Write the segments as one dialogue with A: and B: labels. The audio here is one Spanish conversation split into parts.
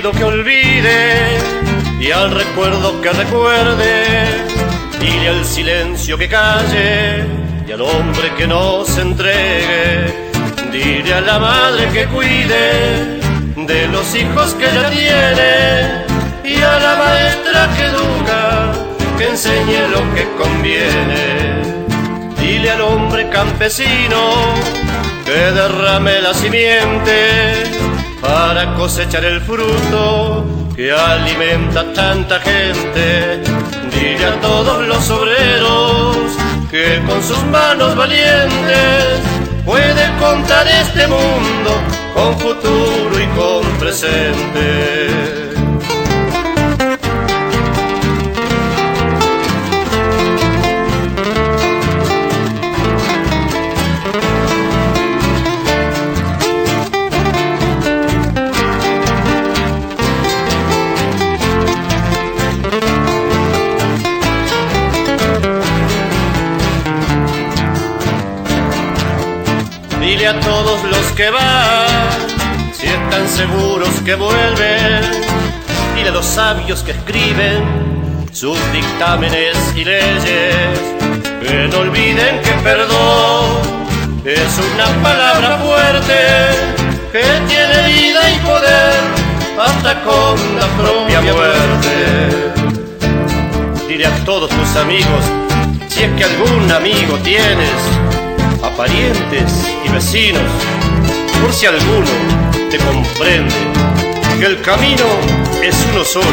A: olvido que olvide y al recuerdo que recuerde. Dile al silencio que calle y al hombre que no se entregue. Dile a la madre que cuide de los hijos que ella tiene y a la maestra que educa, que enseñe lo que conviene. Dile al hombre campesino que derrame la simiente para cosechar el fruto que alimenta a tanta gente. Dile a todos los obreros que con sus manos valientes puede contar este mundo con futuro y con presente. Dile a todos los que van, si están seguros que vuelven. Dile a los sabios que escriben sus dictámenes y leyes, que no olviden que perdón es una palabra fuerte, que tiene vida y poder hasta con la propia muerte. Dile a todos tus amigos, si es que algún amigo tienes, a parientes y vecinos, por si alguno te comprende, que el camino es uno solo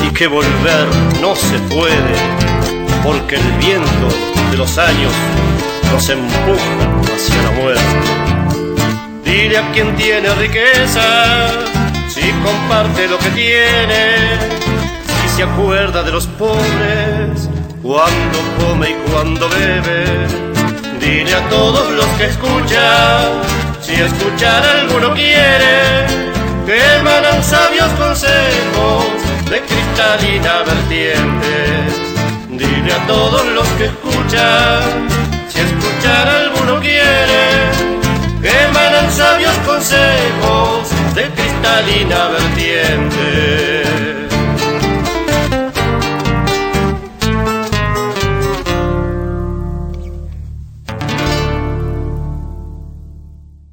A: y que volver no se puede, porque el viento de los años nos empuja hacia la muerte. Dile a quien tiene riqueza, si comparte lo que tiene, si se acuerda de los pobres, cuando come y cuando bebe. Dile a todos los que escuchan, si escuchar alguno quiere, que emanan sabios consejos de cristalina vertiente. Dile a todos los que escuchan, si escuchar alguno quiere, que emanan sabios consejos de cristalina vertiente.